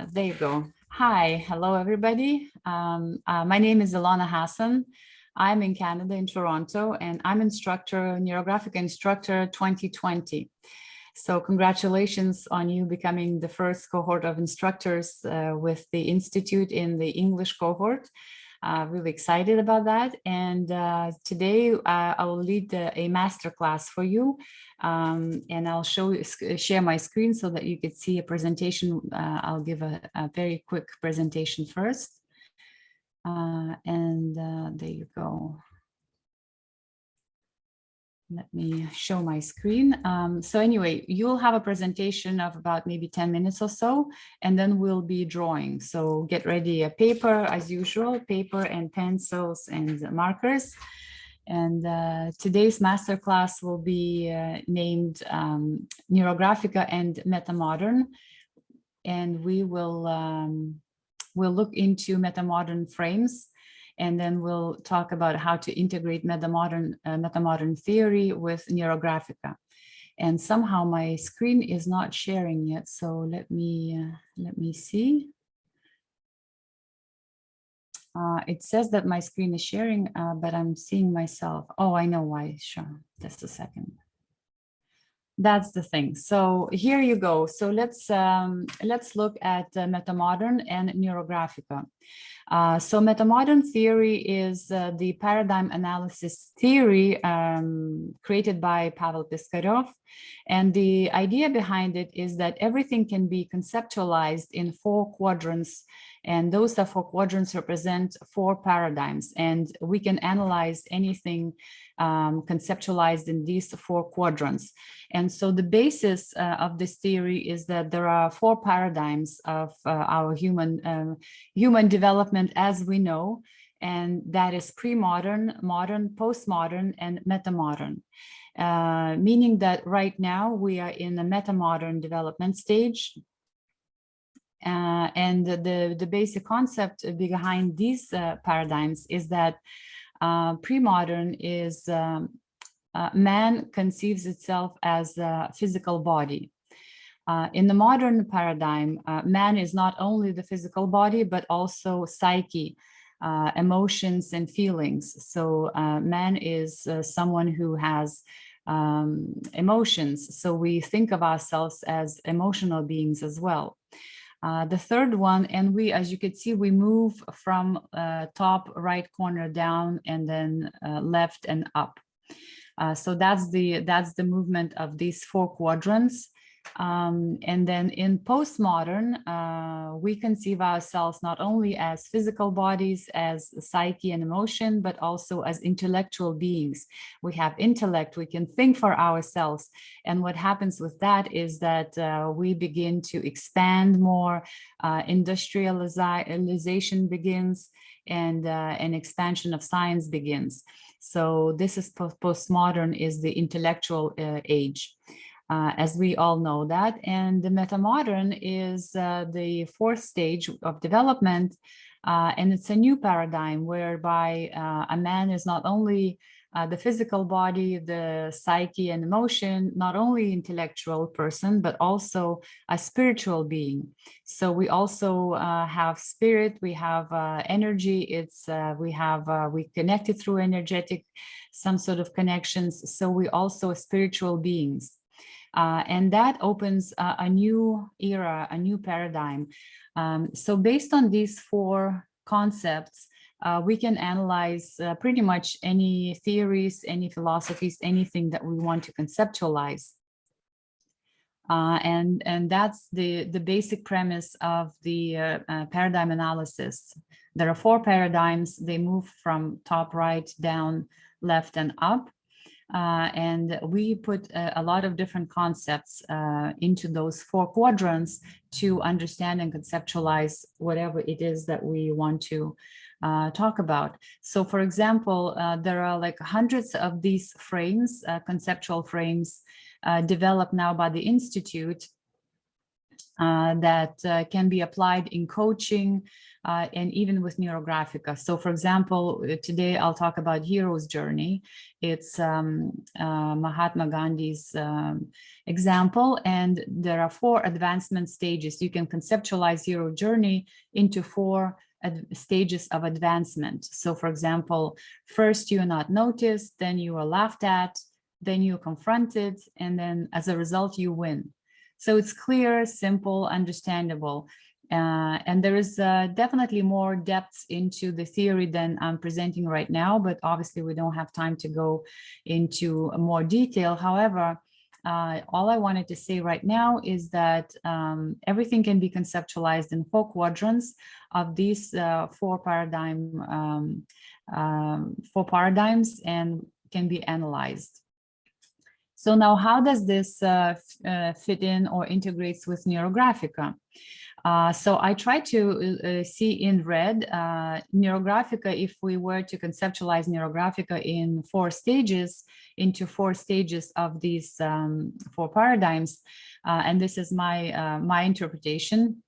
There you go. Hi, hello everybody. My name is Ilona Hassan. I'm in Canada, in Toronto, and I'm instructor, Neurographic Instructor 2020. So congratulations on you becoming the first cohort of instructors with the Institute in the English cohort. Really excited about that. And today I will lead a masterclass for you. And I'll share my screen so that you could see a presentation. I'll give a very quick presentation first. There you go. Let me show my screen. So anyway, you'll have a presentation of about maybe 10 minutes or so, and then we'll be drawing. So get ready a paper as usual, paper and pencils and markers. And today's masterclass will be named Neurographica and Metamodern. And we will we'll look into metamodern frames. And then we'll talk about how to integrate Metamodern Theory with Neurographica. And somehow my screen is not sharing yet, so let me see. It says that my screen is sharing, but I'm seeing myself. Oh, I know why. Sure, just a second. That's the thing. So here you go. So let's look at Metamodern and Neurographica. So Metamodern Theory is the paradigm analysis theory created by Pavel Piskarev. And the idea behind it is that everything can be conceptualized in 4 quadrants. And those 4 quadrants represent 4 paradigms. And we can analyze anything conceptualized in these 4 quadrants. And so the basis of this theory is that there are 4 paradigms of our human development as we know, and that is pre-modern, modern, postmodern, and metamodern. Meaning that right now we are in the metamodern development stage. And the basic concept behind these paradigms is that pre-modern is man conceives itself as a physical body. In the modern paradigm, man is not only the physical body, but also psyche, emotions and feelings. So man is someone who has emotions. So we think of ourselves as emotional beings as well. The third one, and we, as you can see, we move from top right corner down and then left and up. So that's the movement of these 4 quadrants. And then in postmodern, we conceive ourselves not only as physical bodies, as psyche and emotion, but also as intellectual beings. We have intellect, we can think for ourselves. And what happens with that is that we begin to expand more, industrialization begins, and an expansion of science begins. So this is postmodern, is the intellectual age. As we all know that. And the metamodern is the 4th stage of development. And it's a new paradigm whereby a man is not only the physical body, the psyche and emotion, not only intellectual person, but also a spiritual being. So we also have spirit, we have energy, we connected through energetic, some sort of connections. So we also spiritual beings. And that opens a new era, a new paradigm. So based on these 4 concepts, we can analyze pretty much any theories, any philosophies, anything that we want to conceptualize. And that's the basic premise of the paradigm analysis. There are 4 paradigms. They move from top right, down, left, and up. And we put a lot of different concepts into those 4 quadrants to understand and conceptualize whatever it is that we want to talk about. So for example, there are like hundreds of these frames, conceptual frames developed now by the Institute. that can be applied in coaching and even with Neurographica. So for example, today I'll talk about hero's journey. It's Mahatma Gandhi's example, and there are 4 advancement stages. You can conceptualize hero journey into 4 stages of advancement. So for example, first you're not noticed, then you are laughed at, then you're confronted, and then as a result you win. So it's clear, simple, understandable. And there is definitely more depth into the theory than I'm presenting right now, but obviously we don't have time to go into more detail. However, all I wanted to say right now is that everything can be conceptualized in 4 quadrants of these 4 paradigms and can be analyzed. So now how does this fit in or integrates with Neurographica? So I try to see in red Neurographica, if we were to conceptualize Neurographica in 4 stages, into 4 stages of these 4 paradigms. And this is my interpretation.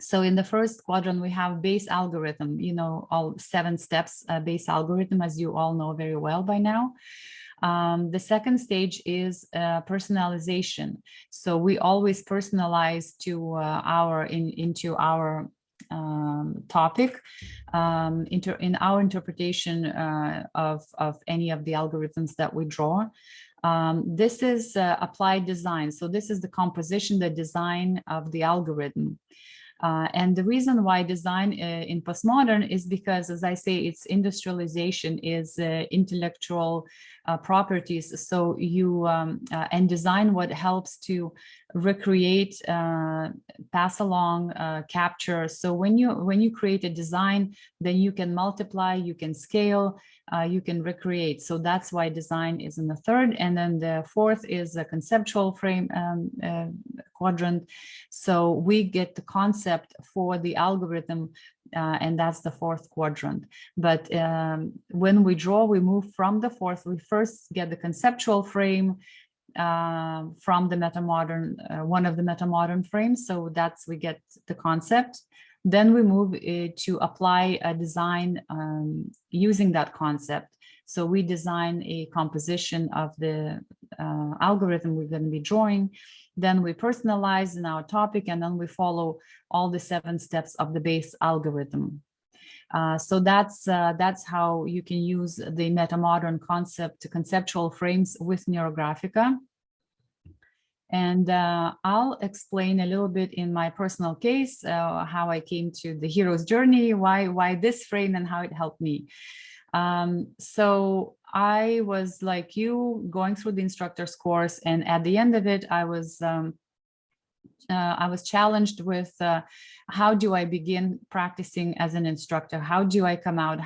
So in the first quadrant, we have base algorithm, you know, all 7 steps base algorithm, as you all know very well by now. The second stage is personalization. So we always personalize to into our topic in our interpretation of any of the algorithms that we draw. This is applied design. So this is the composition, the design of the algorithm. And the reason why design in postmodern is because, as I say, its industrialization is intellectual properties. So you and design what helps to recreate, pass along, capture. So when you create a design, then you can multiply, you can scale, you can recreate. So that's why design is in the third. And then the fourth is a conceptual frame quadrant. So we get the concept for the algorithm, and that's the fourth quadrant. But when we draw, we move from the fourth. We first get the conceptual frame from the metamodern, one of the metamodern frames. So that's, we get the concept. Then we move to apply a design using that concept. So we design a composition of the algorithm we're going to be drawing. Then we personalize in our topic, and then we follow all the 7 steps of the base algorithm. So that's how you can use the metamodern conceptual frames with Neurographica. And I'll explain a little bit in my personal case how I came to the hero's journey, why this frame, and how it helped me. So I was like you, going through the instructor's course, and at the end of it, I was challenged with how do I begin practicing as an instructor? How do I come out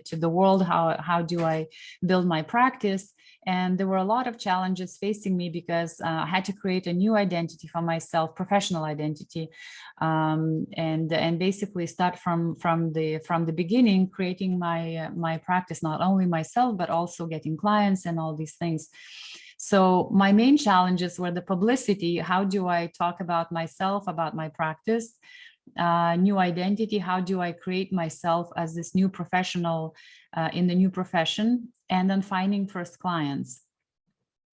to the world? How do I build my practice? And there were a lot of challenges facing me because I had to create a new identity for myself, professional identity, and basically start from the beginning, creating my practice, not only myself but also getting clients and all these things. So my main challenges were the publicity. How do I talk about myself, about my practice, new identity? How do I create myself as this new professional in the new profession? And then finding first clients.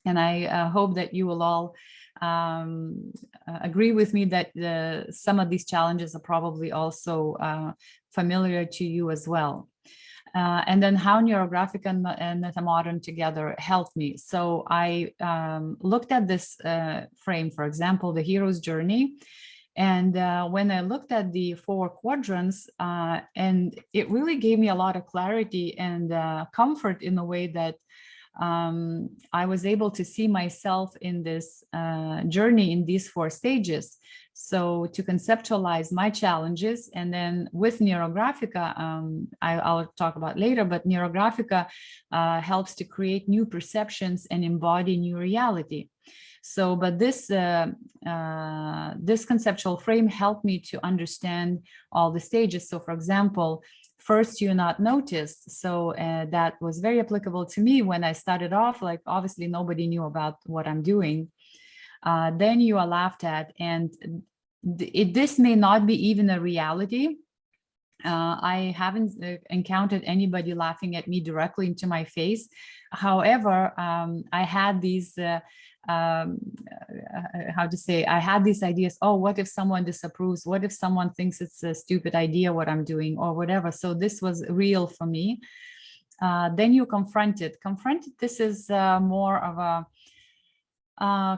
And I hope that you will all agree with me that some of these challenges are probably also familiar to you as well. And then how Neurographic and Metamodern together helped me. So I looked at this frame, for example, the hero's journey. And when I looked at the 4 quadrants, and it really gave me a lot of clarity and comfort in the way that I was able to see myself in this journey in these 4 stages. So to conceptualize my challenges, and then with Neurographica, I'll talk about later, but Neurographica helps to create new perceptions and embody new reality. So, but this conceptual frame helped me to understand all the stages. So for example, first, you're not noticed. So that was very applicable to me when I started off, like obviously nobody knew about what I'm doing. Then you are laughed at, and this may not be even a reality. I haven't encountered anybody laughing at me directly into my face. However, I had these, how to say, I had these ideas, oh, what if someone disapproves? What if someone thinks it's a stupid idea what I'm doing or whatever? So this was real for me. Then you confront it. Confronted, this is more of a,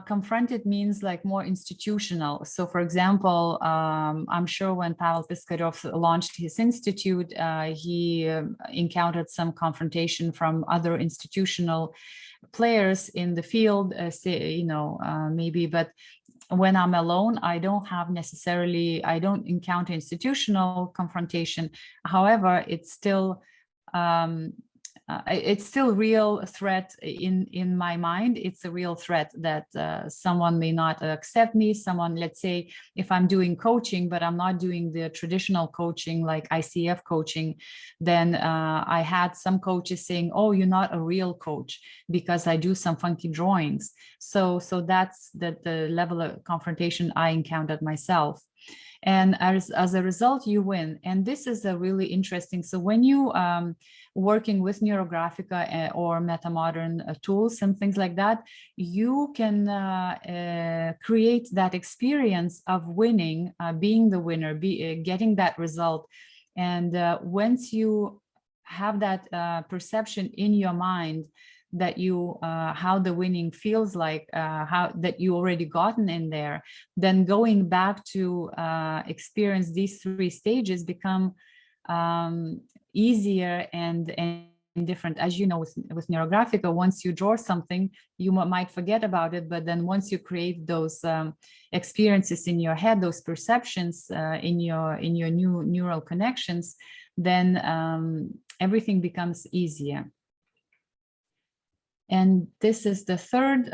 confronted means like more institutional. So for example, I'm sure when Pavel Piskarov launched his institute, he encountered some confrontation from other institutional players in the field, maybe, but when I'm alone, I don't have necessarily, I don't encounter institutional confrontation. However, it's still real threat in my mind. It's a real threat that someone may not accept me. Someone, let's say, if I'm doing coaching, but I'm not doing the traditional coaching like ICF coaching, then I had some coaches saying, "Oh, you're not a real coach because I do some funky drawings." So that's the level of confrontation I encountered myself. And as a result, you win. And this is a really interesting. So when you working with Neurographica or Metamodern tools and things like that, you can create that experience of winning, being the winner, getting that result. And once you have that perception in your mind that you how the winning feels like, how that you already gotten in there, then going back to experience these 3 stages become easier and different. As you know, with Neurographica, once you draw something, you might forget about it, but then once you create those experiences in your head, those perceptions in your new neural connections, then everything becomes easier. And this is the third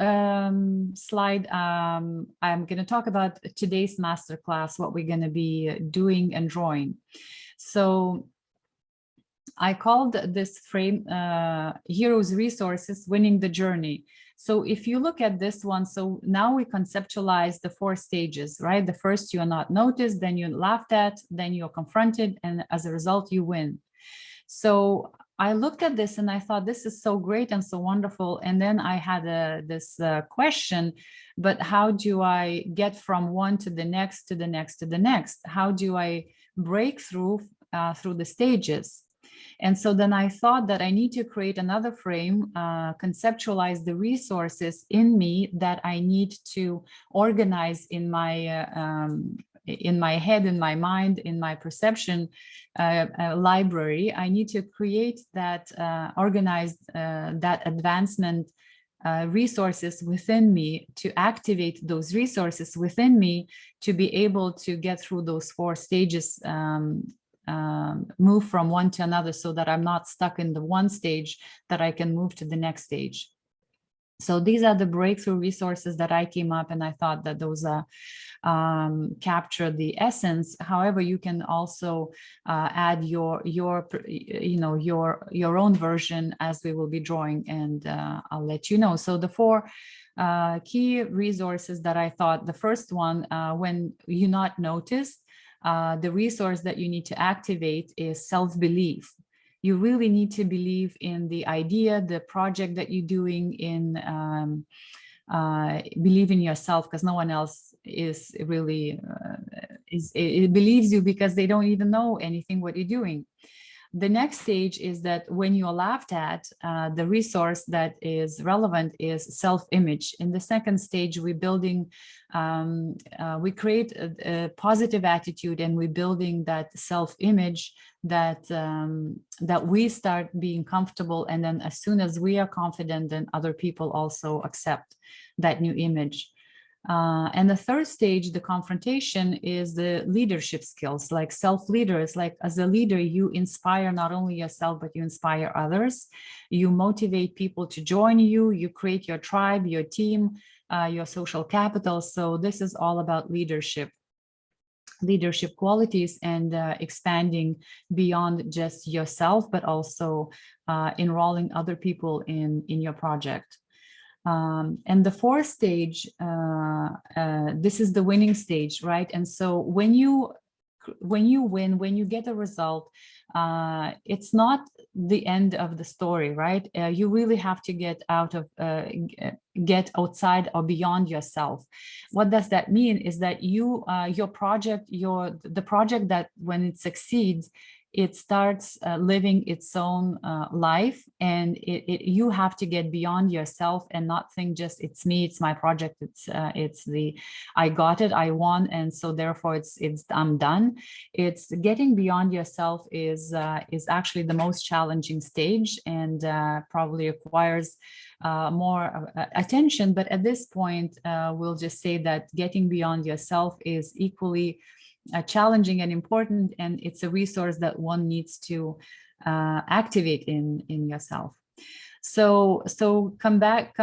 slide. I'm going to talk about today's masterclass, what we're going to be doing and drawing. So I called this frame Heroes Resources, Winning the Journey. So if you look at this one, so now we conceptualize the 4 stages, right? The first, you are not noticed, then you're laughed at, then you're confronted, and as a result, you win. So I looked at this and I thought, this is so great and so wonderful. And then I had this question, but how do I get from one to the next, to the next, to the next? How do I break through the stages? And so then I thought that I need to create another frame, conceptualize the resources in me that I need to organize in my head, in my mind, in my perception library. I need to create that organized, that advancement resources within me, to activate those resources within me to be able to get through those 4 stages, move from one to another, so that I'm not stuck in the one stage, that I can move to the next stage. So these are the breakthrough resources that I came up, and I thought that those capture the essence. However, you can also add your own version as we will be drawing, and I'll let you know. So the 4 key resources that I thought, the first one, when you're not noticed, the resource that you need to activate is self-belief. You really need to believe in the idea, the project that you're doing, believe in yourself, because no one else is really it believes you, because they don't even know anything what you're doing. The next stage is that when you're laughed at, the resource that is relevant is self-image. In the second stage, we're building, we create a positive attitude, and we're building that self-image that that we start being comfortable. And then as soon as we are confident, then other people also accept that new image. And the third stage, the confrontation, is the leadership skills, like self-leaders. Like as a leader, you inspire not only yourself, but you inspire others. You motivate people to join you. You create your tribe, your team, your social capital. So this is all about leadership qualities, and expanding beyond just yourself, but also enrolling other people in your project. And the fourth stage, this is the winning stage, right? And so when you win, when you get a result, it's not the end of the story, right? You really have to get get outside or beyond yourself. What does that mean? Is that your project, the project that when it succeeds, it starts living its own life, and you have to get beyond yourself and not think just it's me, it's my project, it's the I got it, I won, and so therefore it's I'm done. It's getting beyond yourself is actually the most challenging stage, and probably requires more attention. But at this point, we'll just say that getting beyond yourself is equally challenging and important, and it's a resource that one needs to activate in yourself. So coming back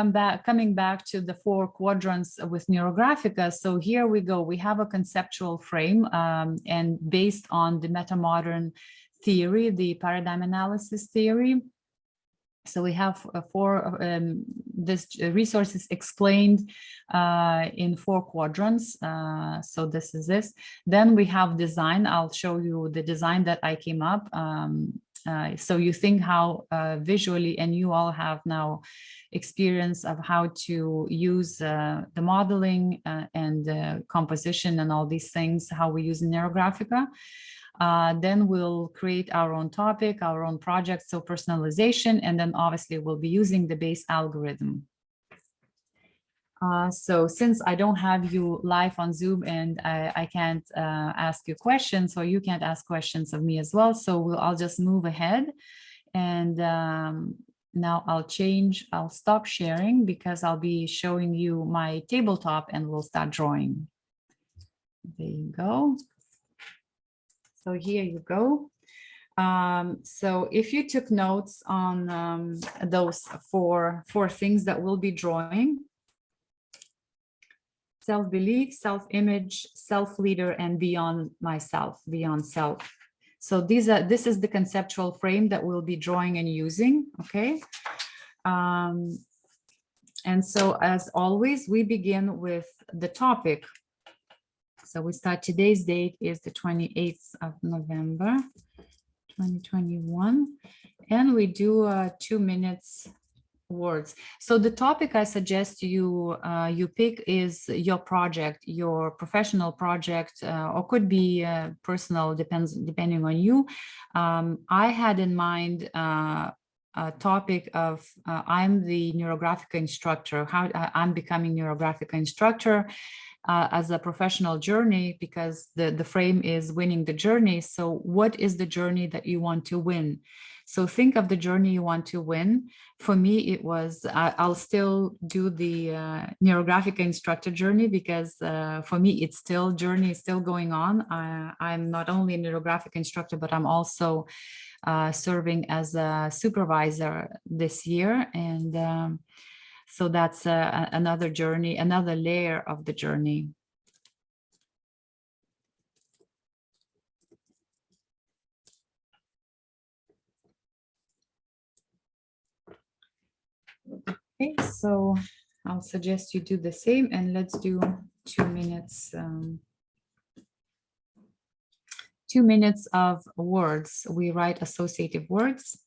to the 4 quadrants with Neurographica. So here we go. We have a conceptual frame, and based on the Metamodern Theory, the paradigm analysis theory. So we have 4 this resource is explained in 4 quadrants. So this is this. Then we have design. I'll show you the design that I came up. So you think how visually, and you all have now experience of how to use the modeling and composition and all these things, how we use Neurographica. Then we'll create our own topic, our own project, so personalization, and then obviously we'll be using the base algorithm. So since I don't have you live on Zoom and I can't ask you questions, or you can't ask questions of me as well, so I'll just move ahead. And now I'll stop sharing because I'll be showing you my tabletop and we'll start drawing. There you go. So here you go. So if you took notes on those four things that we'll be drawing: self-belief, self-image, self-leader, and beyond myself, beyond self. So this is the conceptual frame that we'll be drawing and using, okay? And so as always, we begin with the topic. So we start, today's date is the 28th of November, 2021, and we do 2 minutes words. So the topic I suggest you pick is your project, your professional project, or could be personal, depending on you. I had in mind a topic of I'm the Neurographic Instructor, how I'm becoming Neurographic Instructor as a professional journey, because the frame is winning the journey. So what is the journey that you want to win? So think of the journey you want to win. For me, it was, I'll still do the Neurographic Instructor journey, because for me, it's still journey is still going on. I'm not only a Neurographic Instructor, but I'm also serving as a supervisor this year. And so that's another journey, another layer of the journey. Okay, so I'll suggest you do the same, and let's do 2 minutes. 2 minutes of words. We write associative words.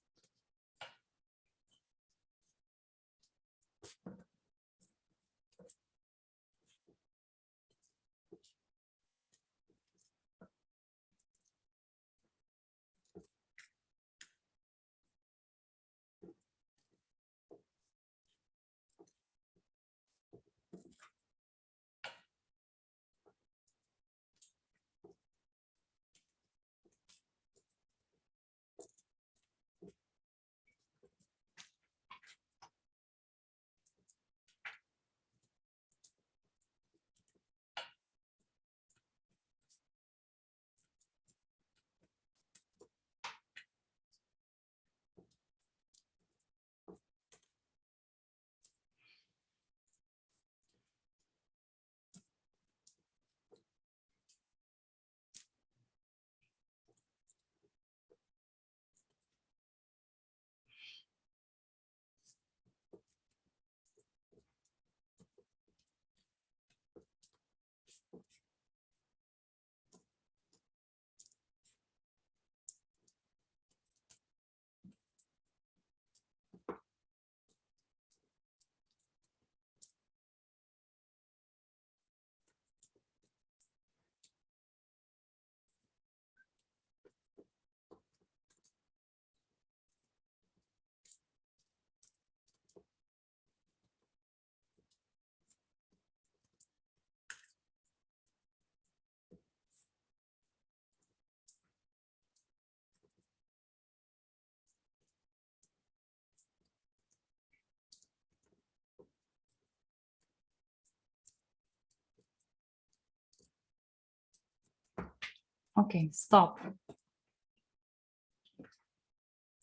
Okay, stop.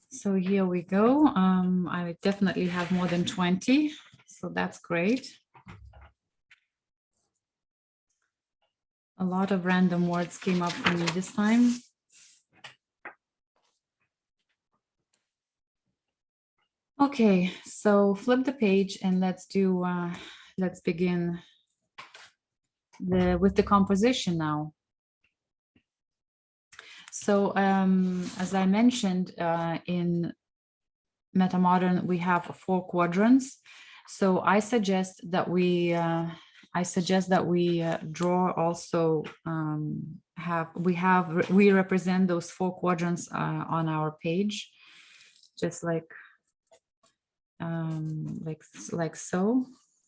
So here we go. I definitely have more than 20, so that's great. A lot of random words came up for me this time. Okay, so flip the page and let's begin with the composition now. So as I mentioned, in Metamodern, we have 4 quadrants. So I suggest that we draw also we represent those 4 quadrants on our page, just like so,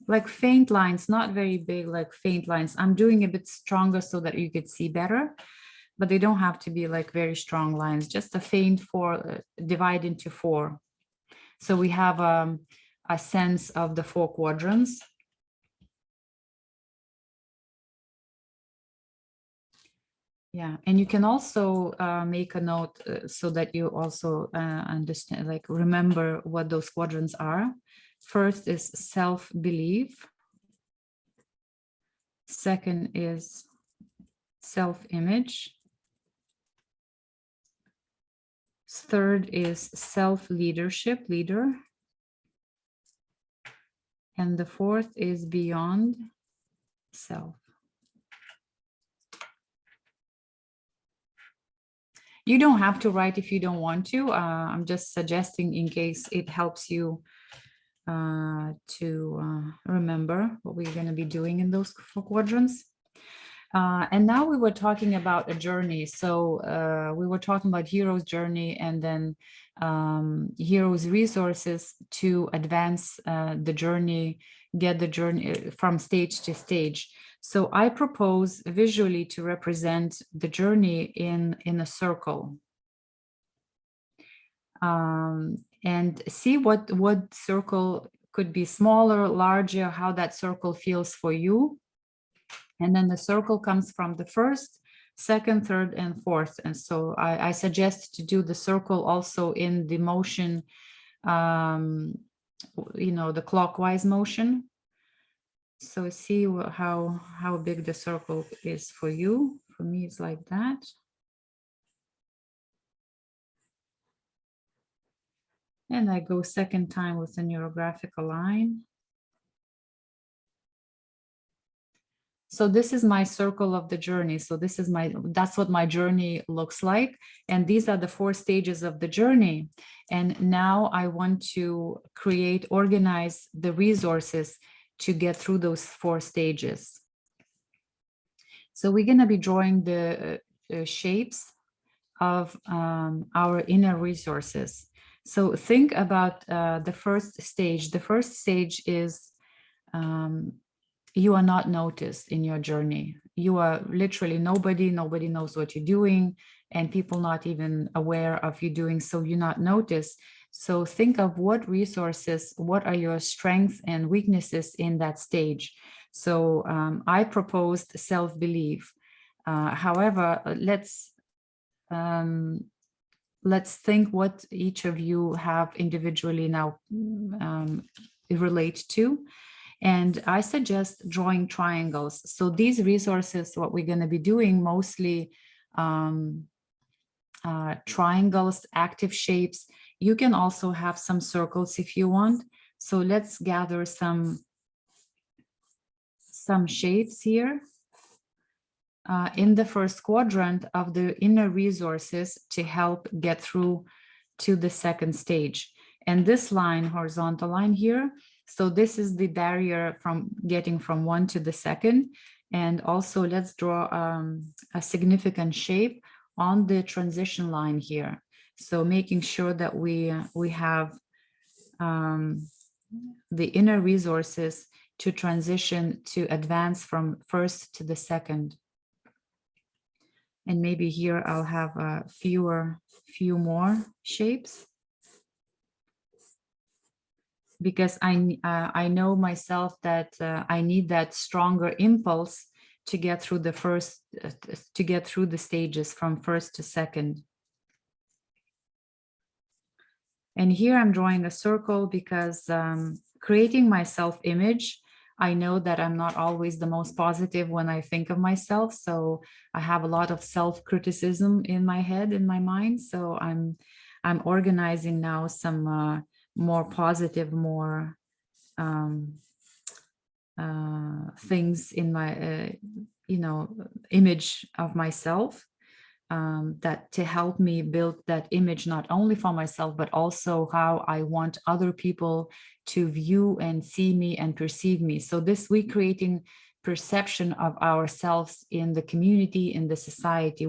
like faint lines, not very big, like faint lines. I'm doing a bit stronger so that you could see better, but they don't have to be like very strong lines, just a faint 4, divide into 4. So we have a sense of the 4 quadrants. Yeah, and you can also make a note so that you also understand, like remember what those quadrants are. First is self-belief. Second is self-image. Third is self-leadership, leader. And the fourth is beyond self. You don't have to write if you don't want to. I'm just suggesting in case it helps you to remember what we're going to be doing in those 4 quadrants. And now we were talking about a journey. So we were talking about hero's journey and then hero's resources to advance the journey, get the journey from stage to stage. So I propose visually to represent the journey in a circle. And see what circle could be smaller, larger, how that circle feels for you. And then the circle comes from the first, second, third, and fourth. And so I suggest to do the circle also in the motion, the clockwise motion. So see how big the circle is for you. For me, it's like that. And I go second time with the neurographic line. So this is my circle of the journey. So this is that's what my journey looks like. And these are the 4 stages of the journey. And now I want to organize the resources to get through those 4 stages. So we're going to be drawing the shapes of our inner resources. So think about the first stage. The first stage is you are not noticed in your journey. You are literally nobody knows what you're doing, and people not even aware of you doing, so you're not noticed. So think of what resources, what are your strengths and weaknesses in that stage. So I proposed self-belief. However, let's think what each of you have individually now relate to. And I suggest drawing triangles. So these resources, what we're going to be doing mostly triangles, active shapes. You can also have some circles if you want. So let's gather some shapes here in the first quadrant of the inner resources to help get through to the second stage. And this line, horizontal line here, so this is the barrier from getting from one to the second. And also let's draw a significant shape on the transition line here. So making sure that we have the inner resources to transition, to advance from first to the second. And maybe here I'll have a few more shapes, because I know myself that I need that stronger impulse to get through the first, to get through the stages from first to second. And here I'm drawing a circle because creating my self-image, I know that I'm not always the most positive when I think of myself. So I have a lot of self-criticism in my head, in my mind. So I'm organizing now some more positive, more things in my, image of myself. That to help me build that image, not only for myself, but also how I want other people to view and see me and perceive me. So this we creating perception of ourselves in the community, in the society.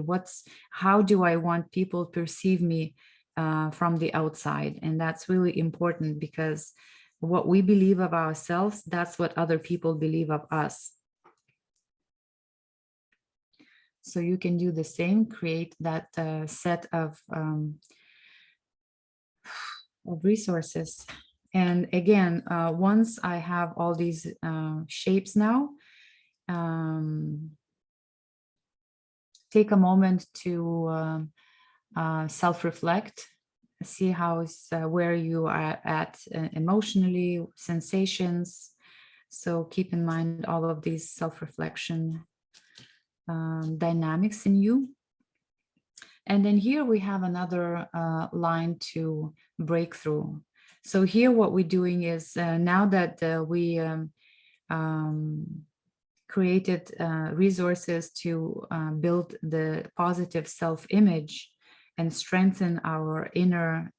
How do I want people perceive me from the outside? And that's really important because what we believe of ourselves, that's what other people believe of us. So you can do the same, create that set of resources. And again, once I have all these shapes now, take a moment to self-reflect, see where you are at emotionally, sensations. So keep in mind all of these self-reflection dynamics in you. And then here we have another line to break through. So here what we're doing is now that we created resources to build the positive self-image and strengthen our inner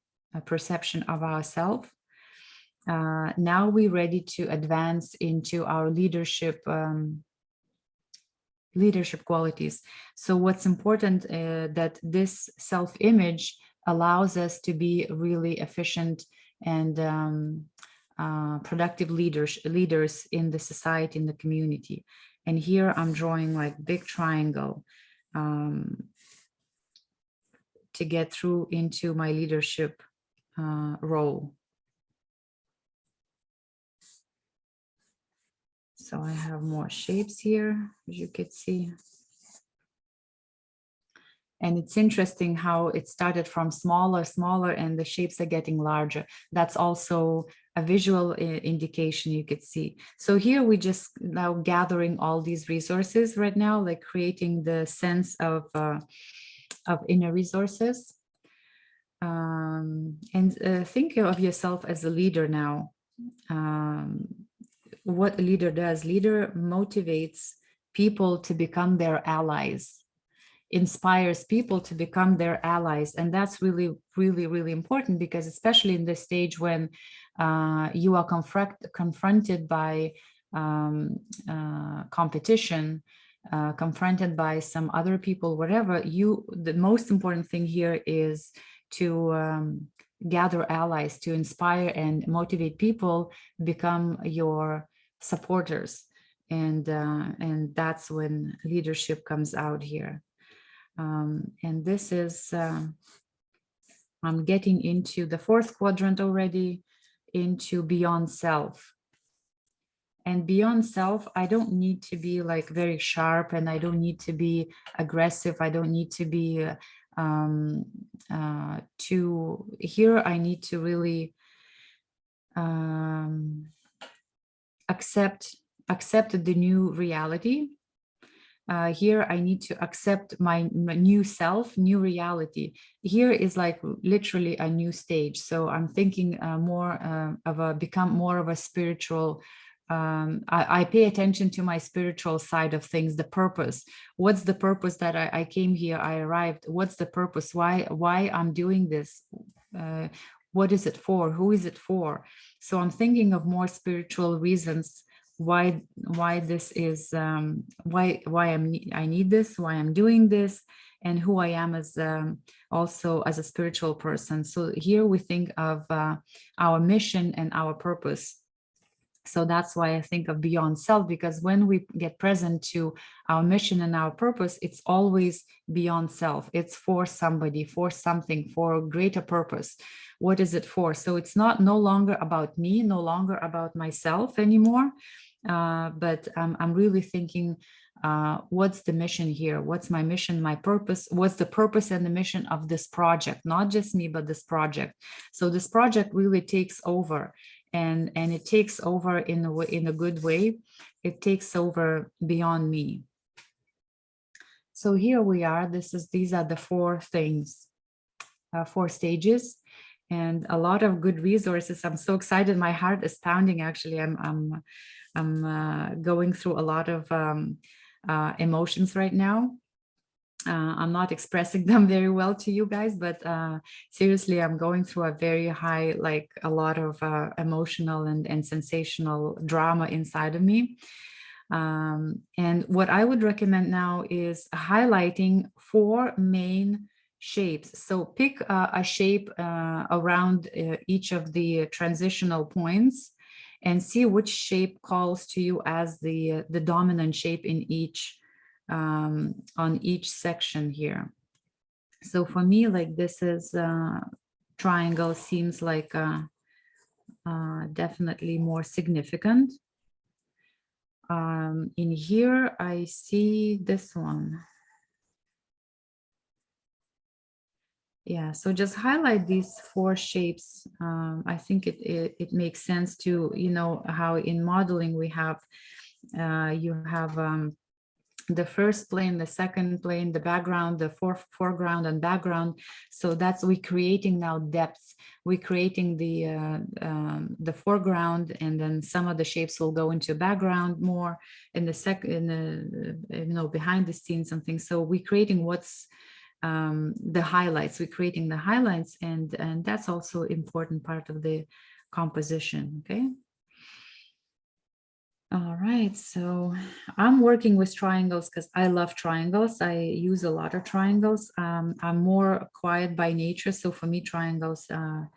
perception of ourselves, now we're ready to advance into our leadership qualities. So what's important that this self-image allows us to be really efficient and productive leaders in the society, in the community. And here I'm drawing like big triangle to get through into my leadership role. So I have more shapes here, as you can see. And it's interesting how it started from smaller, and the shapes are getting larger. That's also a visual indication you could see. So here we just now gathering all these resources right now, like creating the sense of inner resources. And think of yourself as a leader now. What a leader does, leader motivates people to become their allies, inspires people to become their allies. And that's really, really, really important, because especially in this stage when you are confronted by competition, confronted by some other people, whatever, the most important thing here is to gather allies, to inspire and motivate people, become your supporters. And that's when leadership comes out here. And this is, I'm getting into the fourth quadrant already, into beyond self. And beyond self, I don't need to be like very sharp, and I don't need to be aggressive. I don't need to be here I need to really accept the new reality. Here I need to accept my new self, new reality. Here is like literally a new stage. So I'm thinking become more of a spiritual. I pay attention to my spiritual side of things, the purpose. What's the purpose that I came here, I arrived? What's the purpose? Why I'm doing this? What is it for? Who is it for? So I'm thinking of more spiritual reasons why this is, why I need this, why I'm doing this, and who I am as also as a spiritual person. So here we think of our mission and our purpose. So that's why I think of beyond self, because when we get present to our mission and our purpose, it's always beyond self. It's for somebody, for something, for a greater purpose. What is it for? So it's no longer about me, no longer about myself anymore. But I'm really thinking what's the mission here? What's my mission, my purpose? What's the purpose and the mission of this project? Not just me, but this project. So this project really takes over, and it takes over in a way, in a good way. It takes over beyond me. So here we are. These are the four things, four stages, and a lot of good resources. I'm so excited. My heart is pounding. Actually, I'm going through a lot of emotions right now. I'm not expressing them very well to you guys, but seriously, I'm going through a very high, like a lot of emotional and sensational drama inside of me. And what I would recommend now is highlighting four main shapes. So pick a shape around each of the transitional points and see which shape calls to you as the dominant shape in each on each section here. So for me, like this is triangle seems like definitely more significant. In here, I see this one. Yeah, so just highlight these four shapes. I think it makes sense to, you know, how in modeling we have, you have the first plane, the second plane, the background, the foreground and background. So that's, we creating now depths. We're creating the foreground, and then some of the shapes will go into background more in the you know, behind the scenes and things. So we're creating what's the highlights. We're creating the highlights, and that's also important part of the composition. Okay. All right, so I'm working with triangles because I love triangles. I use a lot of triangles. I'm more quiet by nature, so for me, triangles a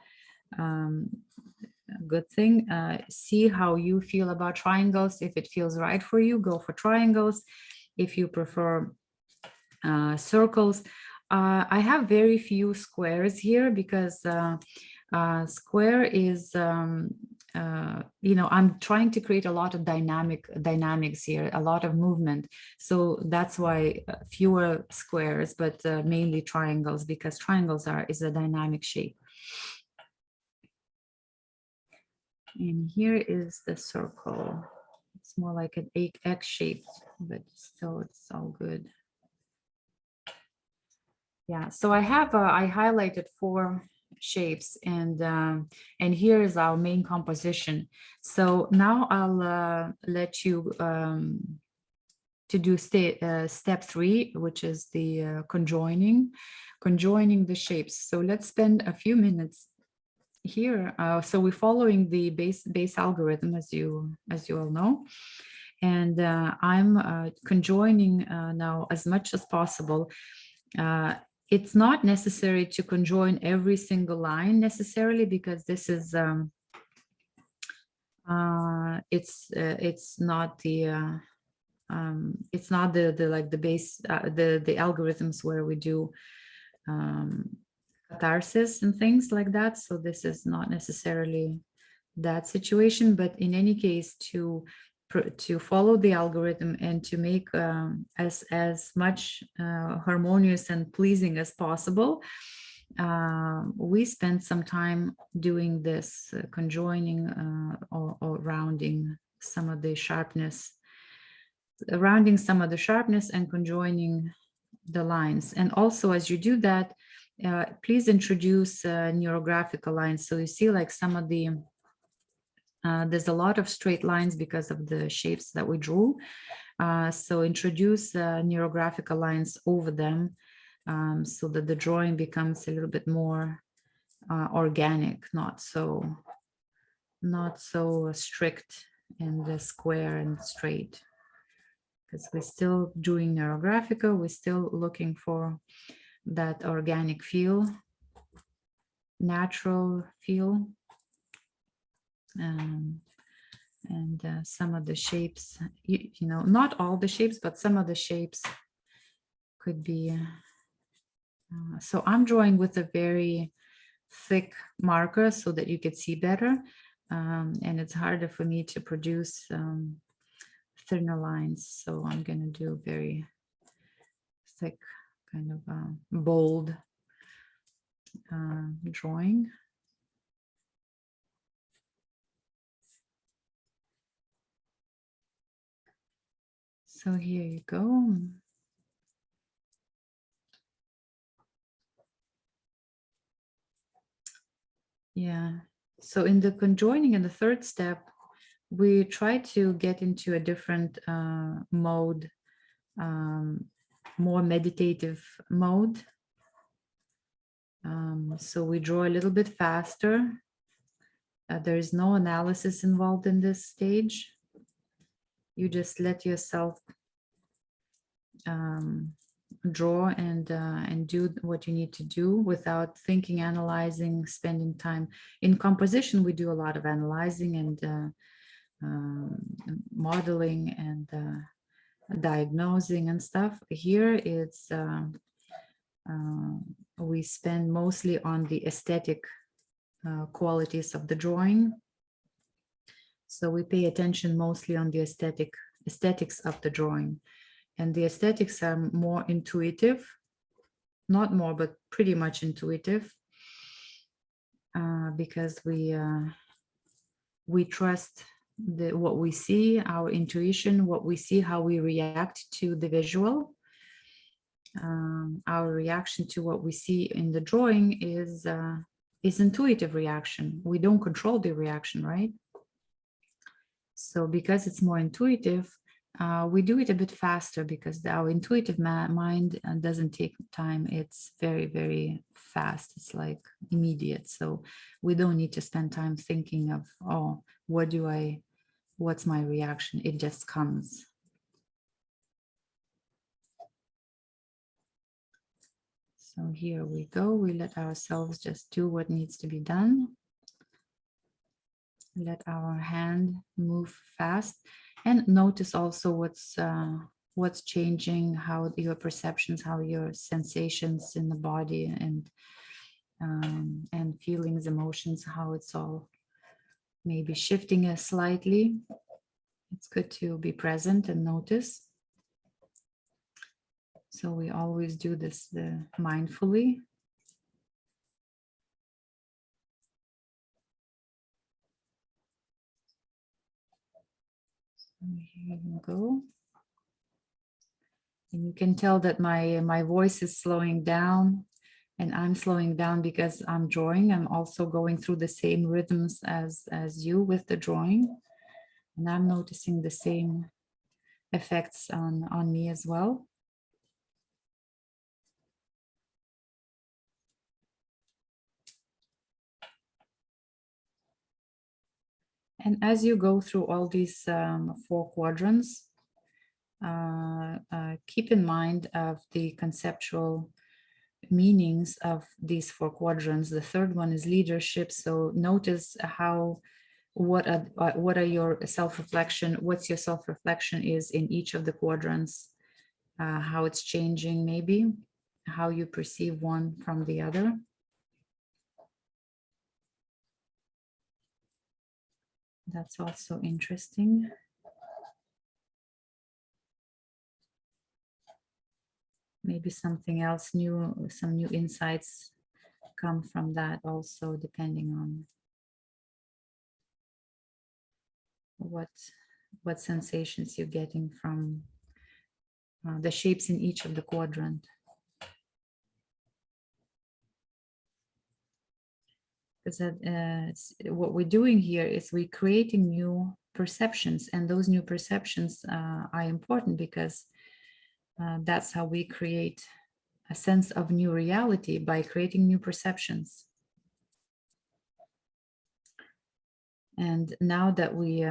good thing. See how you feel about triangles. If it feels right for you, go for triangles. If you prefer circles, I have very few squares here because square is you know, I'm trying to create a lot of dynamics here, a lot of movement. So that's why fewer squares, but mainly triangles, because triangles is a dynamic shape. And here is the circle. It's more like an X shape, but still it's all good. Yeah, so I have I highlighted four shapes, and here is our main composition. So now I'll let you to do step 3, which is the conjoining the shapes. So let's spend a few minutes here. So we're following the base algorithm, as you all know, and I'm conjoining now as much as possible. It's not necessary to conjoin every single line necessarily, because this is it's not the like the base the algorithms where we do catharsis and things like that. So this is not necessarily that situation, but in any case, to follow the algorithm and to make as much harmonious and pleasing as possible, we spent some time doing this conjoining or rounding some of the sharpness, and conjoining the lines. And also, as you do that, please introduce neurographical lines. So you see, like some of the there's a lot of straight lines because of the shapes that we drew. So introduce neurographical lines over them, so that the drawing becomes a little bit more organic, not so strict and square and straight. Because we're still doing neurographical, we're still looking for that organic feel, natural feel. And some of the shapes, you know, not all the shapes, but some of the shapes could be. So I'm drawing with a very thick marker so that you could see better. And it's harder for me to produce thinner lines. So I'm going to do very thick, kind of bold drawing. So here you go. Yeah. So in the conjoining, in the third step, we try to get into a different mode, more meditative mode. So we draw a little bit faster. There is no analysis involved in this stage. You just let yourself draw and do what you need to do without thinking, analyzing, spending time. In composition, we do a lot of analyzing and modeling and diagnosing and stuff. Here it's we spend mostly on the aesthetic qualities of the drawing. So we pay attention mostly on the aesthetics of the drawing. And the aesthetics are more intuitive, not more, but pretty much intuitive, because we trust what we see, our intuition, what we see, how we react to the visual. Our reaction to what we see in the drawing is intuitive reaction. We don't control the reaction, right? So because it's more intuitive, we do it a bit faster because our intuitive mind doesn't take time. It's very, very fast. It's like immediate. So we don't need to spend time thinking of, oh, what's my reaction? It just comes. So here we go. We let ourselves just do what needs to be done. Let our hand move fast and notice also what's changing, how your perceptions, how your sensations in the body and feelings, emotions, how it's all maybe shifting slightly. It's good to be present and notice. So we always do this mindfully. Here you go. And you can tell that my voice is slowing down, and I'm slowing down because I'm drawing. I'm also going through the same rhythms as you with the drawing. And I'm noticing the same effects on me as well. And as you go through all these 4 quadrants, keep in mind of the conceptual meanings of these 4 quadrants. The third one is leadership. So notice what are your self-reflection, what's your self-reflection is in each of the quadrants, how it's changing, maybe how you perceive one from the other. That's also interesting. Maybe something else new, some new insights come from that also, depending on what sensations you're getting from the shapes in each of the quadrant. Because what we're doing here is we're creating new perceptions, and those new perceptions are important because that's how we create a sense of new reality, by creating new perceptions. And now that we,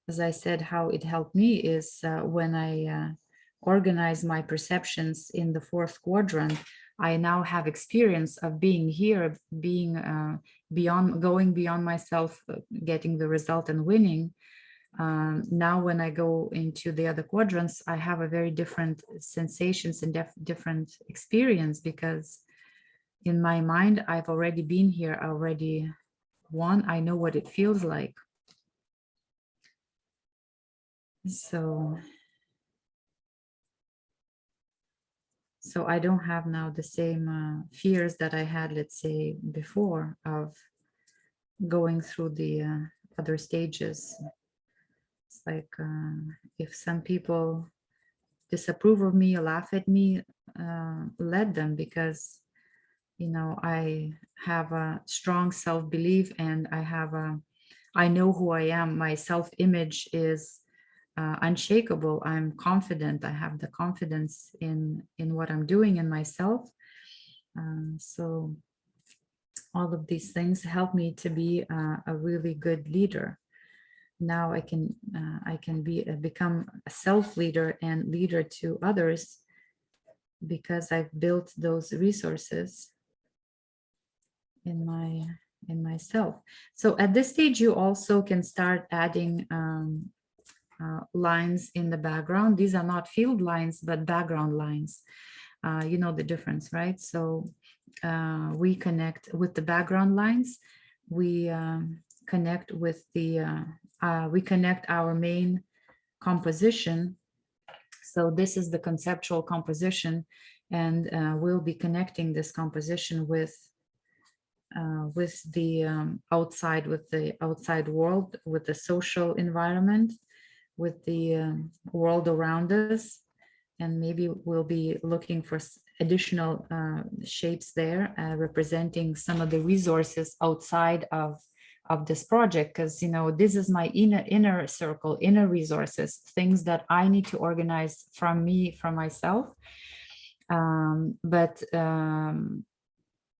as I said, how it helped me is when I organize my perceptions in the 4th quadrant, I now have experience of being here, being going beyond myself, getting the result and winning. Now when I go into the other quadrants, I have a very different sensations and different experience, because in my mind, I've already been here, already won. I know what it feels like. So I don't have now the same fears that I had, let's say, before of going through the other stages. It's like if some people disapprove of me, laugh at me, let them, because you know I have a strong self-belief, and I know who I am. My self-image is unshakable. I'm confident. I have the confidence in what I'm doing in myself. So all of these things help me to be a really good leader. Now I can become a self leader and leader to others, because I've built those resources in myself. So at this stage, you also can start adding lines in the background. These are not field lines, but background lines. You know the difference, right? So we connect with the background lines. We connect with we connect our main composition. So this is the conceptual composition, and we'll be connecting this composition with the outside world, with the social environment, with the world around us. And maybe we'll be looking for additional shapes there, representing some of the resources outside of this project, because you know this is my inner circle, inner resources, things that I need to organize from myself. But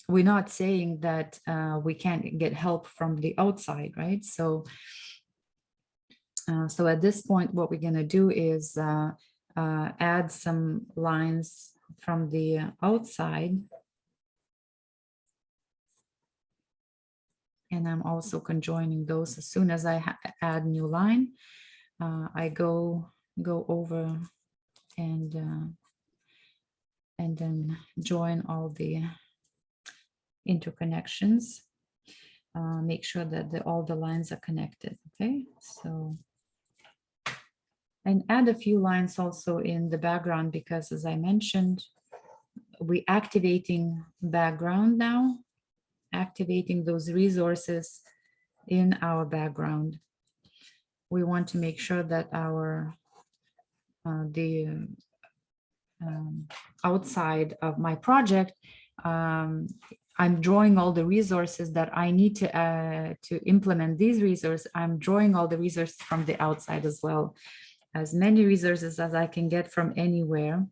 we're not saying that we can't get help from the outside, right? So so at this point, what we're going to do is add some lines from the outside. And I'm also conjoining those. As soon as I add new line, I go over and then join all the interconnections. Make sure that all the lines are connected. Okay, so. And add a few lines also in the background, because as I mentioned, we're activating background now, activating those resources in our background. We want to make sure that our outside of my project, I'm drawing all the resources that I need to implement these resources. I'm drawing all the resources from the outside as well, as many resources as I can get from anywhere.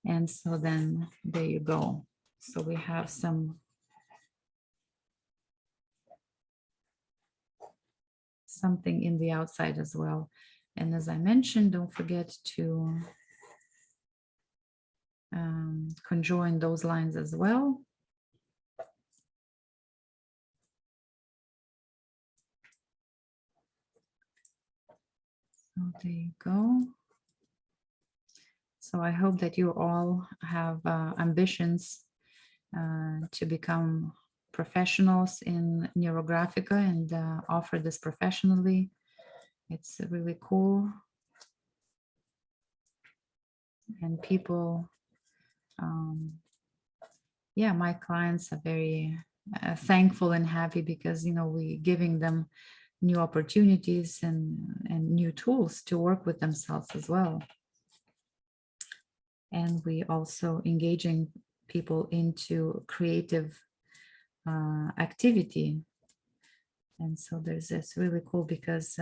And so then there you go. So we have something in the outside as well. And as I mentioned, don't forget to conjoin those lines as well. So there you go. So I hope that you all have ambitions to become professionals in Neurographica and offer this professionally. It's really cool. And people, yeah, my clients are very thankful and happy, because, you know, we're giving them new opportunities and new tools to work with themselves as well. And we also engaging people into creative activity. And so there's this really cool, because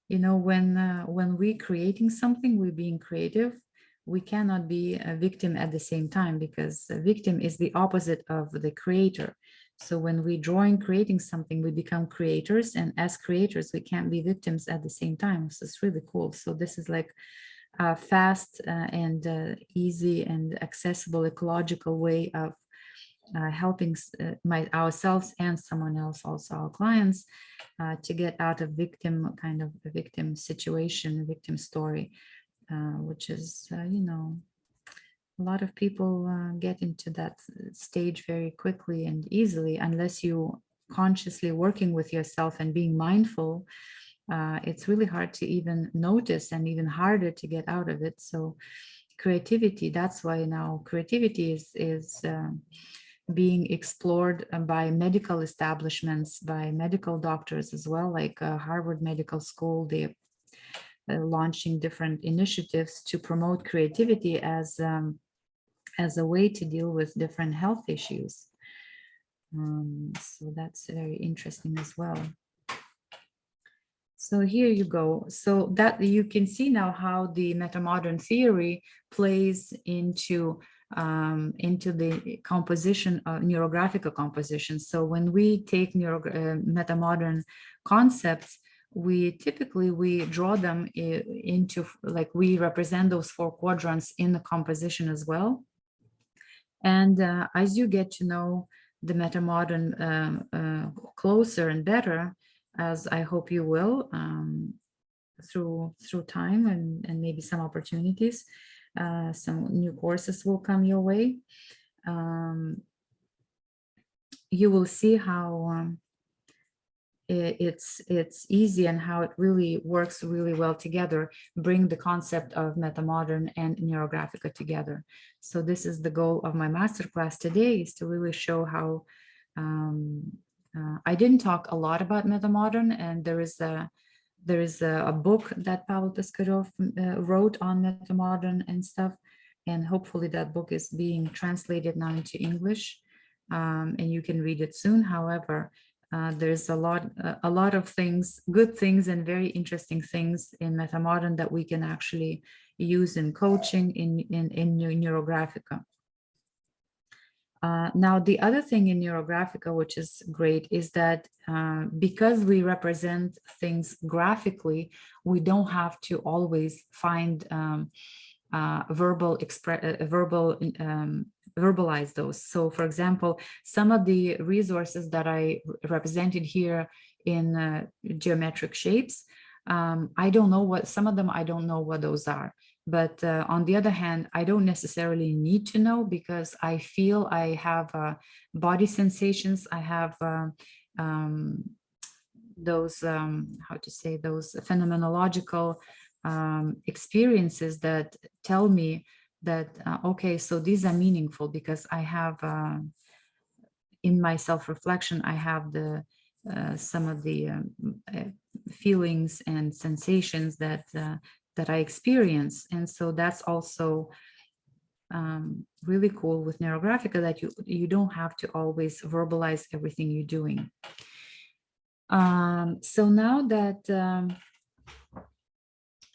you know, when we're creating something, we're being creative. We cannot be a victim at the same time, because a victim is the opposite of the creator. So when we drawing, creating something, we become creators, and as creators, we can't be victims at the same time. So it's really cool. So this is like a fast and easy and accessible ecological way of helping ourselves and someone else, also our clients, to get out of kind of a victim situation, victim story, which is, you know, a lot of people get into that stage very quickly and easily, unless you consciously working with yourself and being mindful it's really hard to even notice and even harder to get out of it. So creativity, that's why now creativity is being explored by medical establishments, by medical doctors as well, like Harvard Medical School. They're launching different initiatives to promote creativity as a way to deal with different health issues. So that's very interesting as well. So here you go. So that you can see now how the metamodern theory plays into the composition of neurographical composition. So when we take metamodern concepts, we typically draw them into, like, we represent those 4 quadrants in the composition as well. And as you get to know the metamodern closer and better, as I hope you will, through time and maybe some opportunities, some new courses will come your way. You will see how it's easy and how it really works really well together, bring the concept of metamodern and Neurographica together. So this is the goal of my masterclass today, is to really show how I didn't talk a lot about metamodern, and there is a book that Pavel Piskarov wrote on metamodern and stuff, and hopefully that book is being translated now into English, and you can read it soon. However, there's a lot of things, good things and very interesting things in metamodern that we can actually use in coaching in Neurographica. Now, the other thing in Neurographica, which is great, is that because we represent things graphically, we don't have to always find verbalize those. So, for example, some of the resources that I represented here in geometric shapes, I don't know what, some of them I don't know what those are. But on the other hand, I don't necessarily need to know, because I feel I have body sensations. I have those, how to say, those phenomenological experiences that tell me that, okay, so these are meaningful, because I have, in my self-reflection, I have the some of the feelings and sensations that that I experience. And so that's also really cool with Neurographica, that you don't have to always verbalize everything you're doing. So now that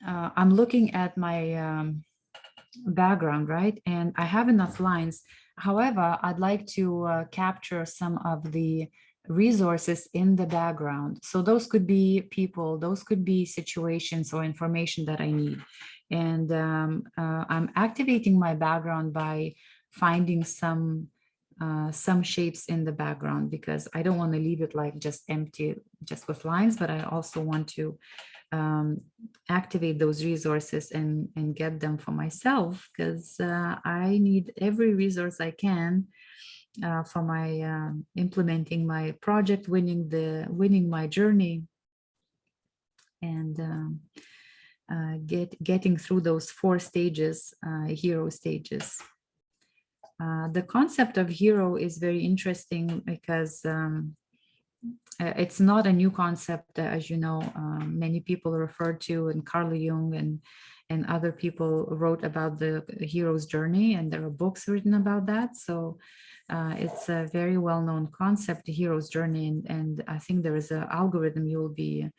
I'm looking at my background, right, and I have enough lines. However, I'd like to capture some of the resources in the background. So those could be people, those could be situations or information that I need. And I'm activating my background by finding some shapes in the background, because I don't want to leave it like just empty, just with lines, but I also want to activate those resources and get them for myself, because I need every resource I can for my implementing my project, winning my journey, and getting through those 4 stages, hero stages. The concept of hero is very interesting, because it's not a new concept, as you know. Many people refer to, and Carl Jung and other people wrote about the hero's journey, and there are books written about that. So it's a very well-known concept, the hero's journey, and I think there is an algorithm you will be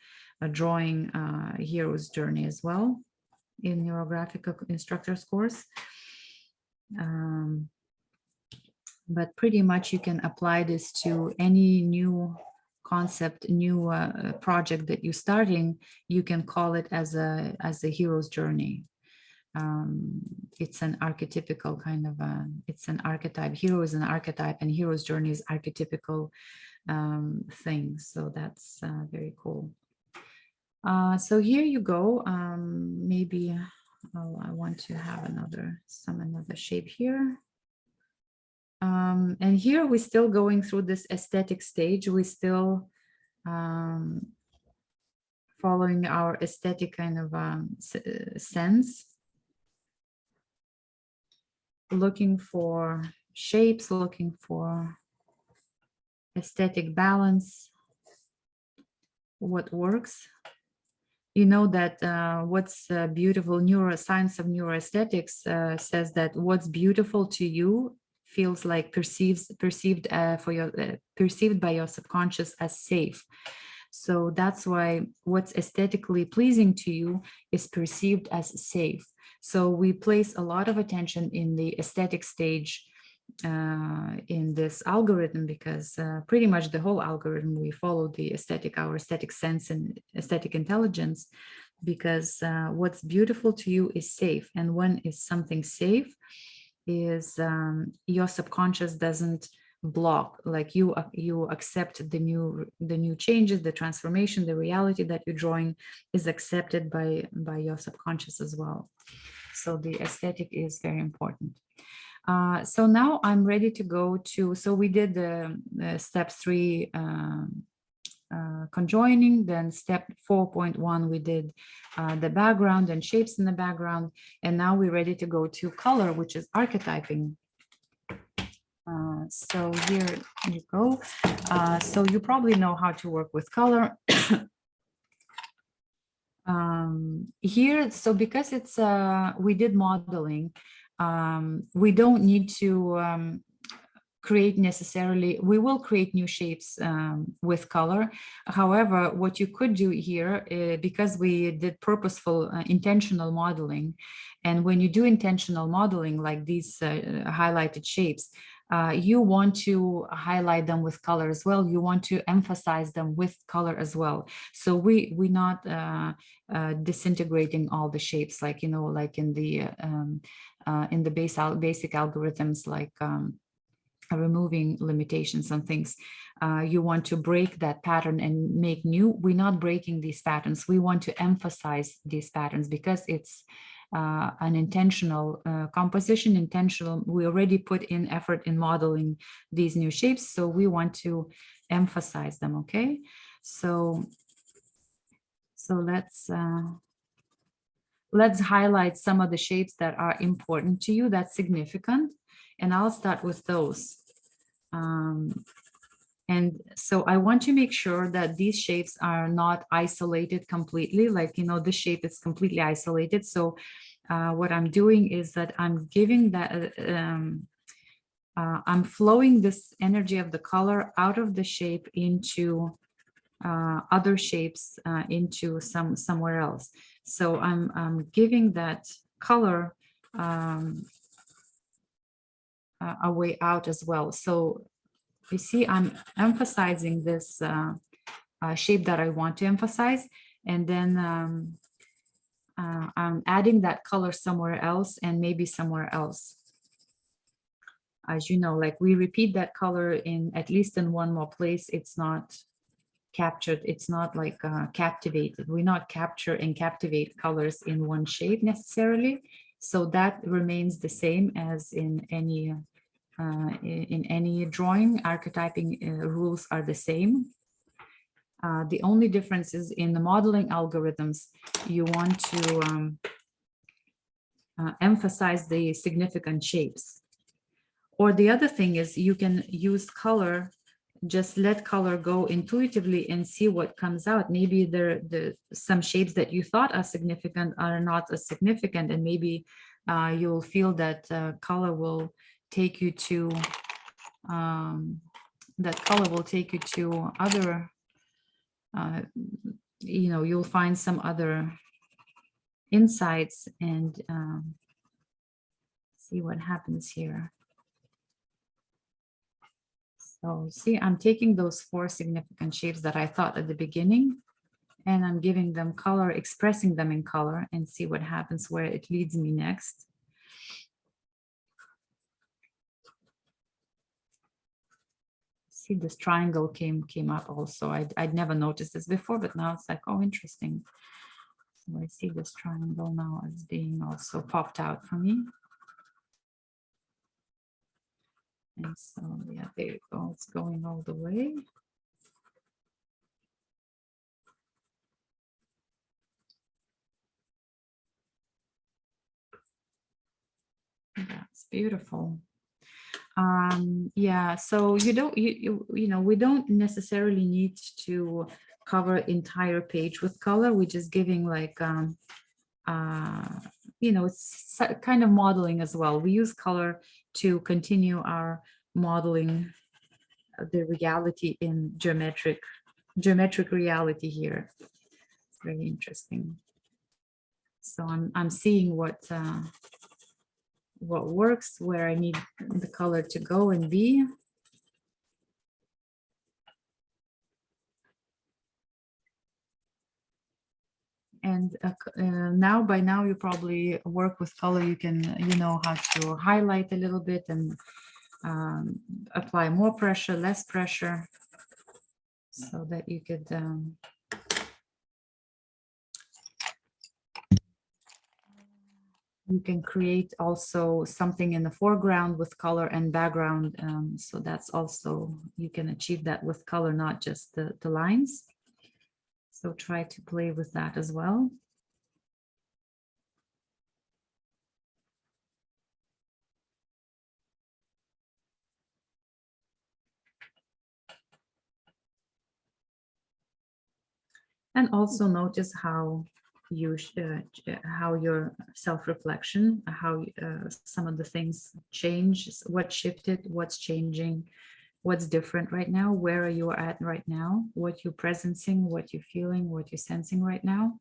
drawing hero's journey as well in Neurographic Instructors course. But pretty much you can apply this to any new concept, new project that you're starting. You can call it as a hero's journey. It's an archetypical kind of it's an archetype. Hero is an archetype, and hero's journey is archetypical thing. So that's very cool. So here you go. Maybe I want to have another shape here. And here we're still going through this aesthetic stage. We still, following our aesthetic kind of sense, looking for shapes, looking for aesthetic balance, what works. You know that what's beautiful, neuroscience of neuroaesthetics says that what's beautiful to you feels like perceived by your subconscious as safe. So that's why what's aesthetically pleasing to you is perceived as safe. So we place a lot of attention in the aesthetic stage in this algorithm, because pretty much the whole algorithm, we follow the aesthetic, our aesthetic sense and aesthetic intelligence, because what's beautiful to you is safe. And when is something safe is your subconscious doesn't block, like you accept the new changes, the transformation, the reality that you're drawing is accepted by your subconscious as well. So the aesthetic is very important. So now I'm ready to go to, so we did the step 3 conjoining, then step 4.1 we did the background and shapes in the background, and now we're ready to go to color, which is archetyping. So here you go. So you probably know how to work with color. Here, so because it's we did modeling, we don't need to create necessarily, we will create new shapes with color. However, what you could do here, because we did purposeful intentional modeling, and when you do intentional modeling like these highlighted shapes, you want to highlight them with color as well. You want to emphasize them with color as well. So we're not disintegrating all the shapes, like, you know, like in the basic algorithms, like removing limitations and things. You want to break that pattern and make new. We're not breaking these patterns. We want to emphasize these patterns because it's an intentional composition, intentional. We already put in effort in modeling these new shapes, so we want to emphasize them. Okay, so let's highlight some of the shapes that are important to you, that's significant, and I'll start with those. And so I want to make sure that these shapes are not isolated completely, like, you know, this shape is completely isolated. So what I'm doing is that I'm giving that, I'm flowing this energy of the color out of the shape into other shapes, into somewhere else. So I'm giving that color a way out as well. So you see, I'm emphasizing this shape that I want to emphasize, and then I'm adding that color somewhere else and maybe somewhere else. As you know, like we repeat that color in at least in one more place. It's not captured. It's not like captivated. We not capture and captivate colors in one shape necessarily. So that remains the same as in any drawing. Archetyping rules are the same. The only difference is in the modeling algorithms, you want to emphasize the significant shapes. Or the other thing is you can use color, just let color go intuitively and see what comes out. Maybe some shapes that you thought are significant are not as significant, and maybe you'll feel that color will take you to other, you know, you'll find some other insights and see what happens here. So see, I'm taking those 4 significant shapes that I thought at the beginning, and I'm giving them color, expressing them in color, and see what happens, where it leads me next. See, this triangle came up also. I'd never noticed this before, but now it's like, oh, interesting. So I see this triangle now as being also popped out for me. And so, yeah, there you go. It's going all the way. Beautiful. Yeah, so you know, we don't necessarily need to cover entire page with color. We're just giving like you know, it's kind of modeling as well. We use color to continue our modeling the reality in geometric reality here. It's very interesting. So I'm seeing what works, where I need the color to go and be. And now, by now, you probably work with color. You can, you know, how to highlight a little bit and apply more pressure, less pressure, so that you could you can create also something in the foreground with color and background. So that's also, you can achieve that with color, not just the lines. So try to play with that as well. And also notice how you how your self-reflection, how some of the things change, what shifted, what's changing, what's different right now, where you are at right now, what you're presencing, what you're feeling, what you're sensing right now.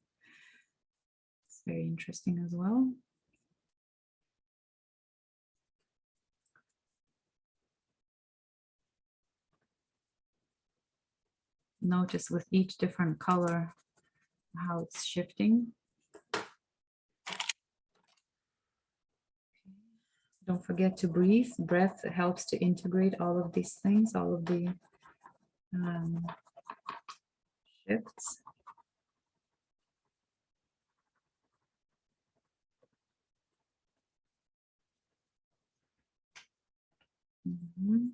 It's very interesting as well. Notice with each different color how it's shifting. Don't forget to breathe. Breath helps to integrate all of these things, all of the shifts. Mm-hmm.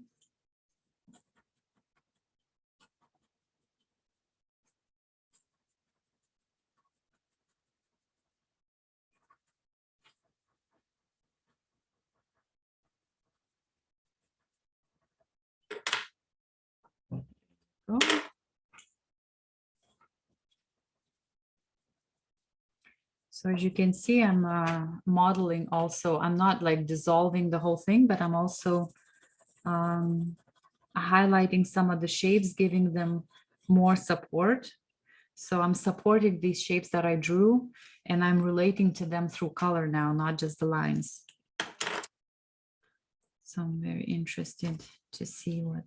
Go. So as you can see, I'm modeling also. I'm not like dissolving the whole thing, but I'm also highlighting some of the shapes, giving them more support. So I'm supporting these shapes that I drew, and I'm relating to them through color now, not just the lines. So I'm very interested to see what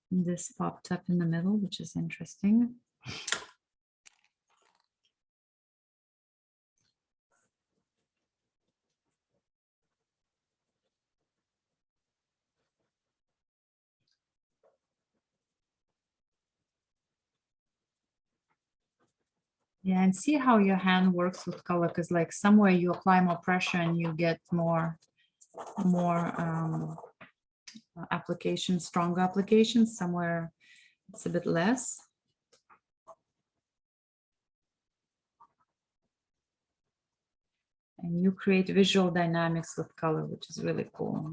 this popped up in the middle, which is interesting. Yeah, and see how your hand works with color, because like somewhere you apply more pressure and you get more applications, stronger applications. Somewhere it's a bit less. And you create visual dynamics with color, which is really cool.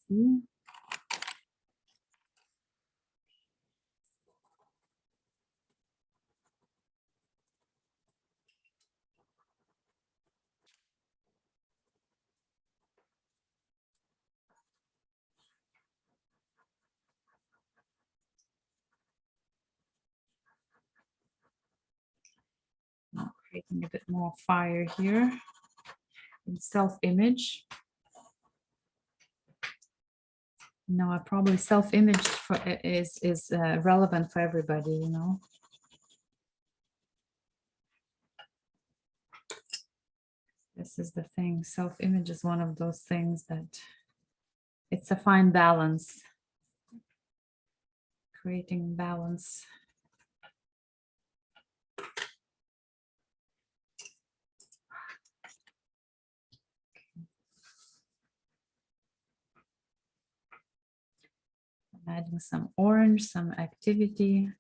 See? Now creating a bit more fire here in self-image. No, I probably self-image is relevant for everybody, you know. This is the thing. Self-image is one of those things that it's a fine balance. Creating balance. I'm adding some orange, some activity.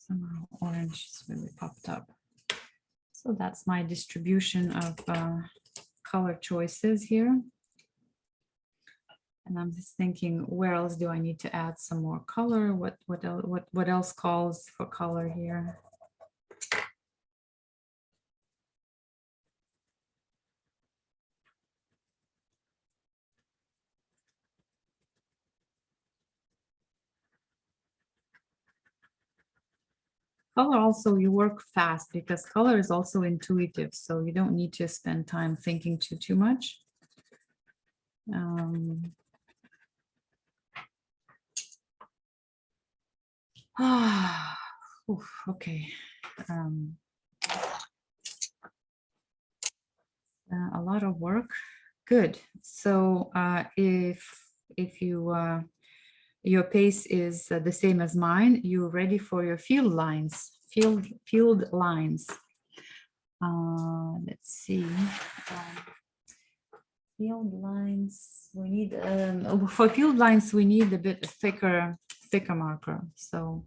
Somehow orange is really popped up. So that's my distribution of color choices here. And I'm just thinking, where else do I need to add some more color? What else calls for color here? Color also, you work fast because color is also intuitive, so you don't need to spend time thinking too much. Okay. A lot of work. Good. So if you your pace is the same as mine, you're ready for your field lines. Field lines. Let's see. Field lines. We need for field lines. We need a bit thicker marker. So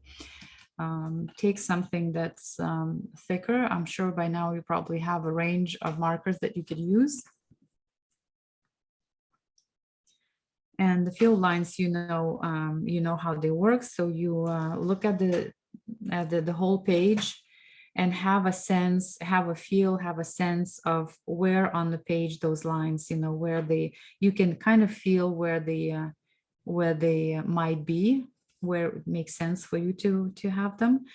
take something that's thicker. I'm sure by now you probably have a range of markers that you could use. And the field lines, you know how they work. So you look at the whole page and have a sense, have a feel, have a sense of where on the page those lines, where you can kind of feel where they might be, where it makes sense for you to have them.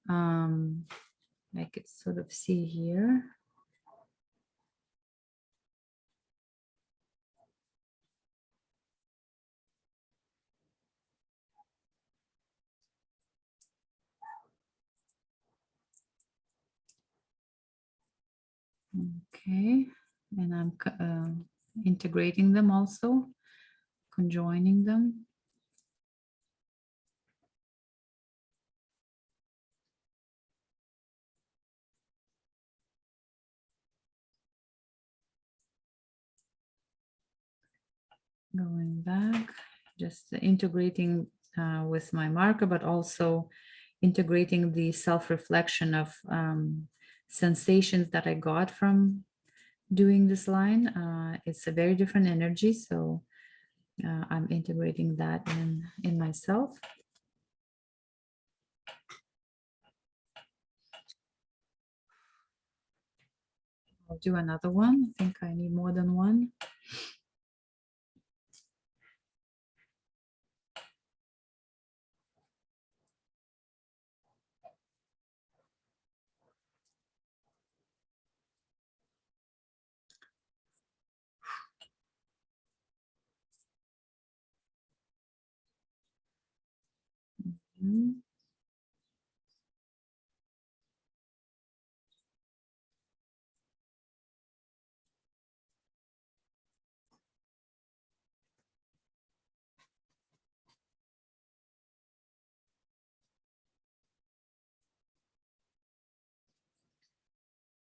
I could sort of see here. Okay, and I'm integrating them also, conjoining them. Going back, just integrating with my marker, but also integrating the self-reflection of sensations that I got from doing this line. It's a very different energy, so I'm integrating that in myself. I'll do another one. I think I need more than one. Mm-hmm.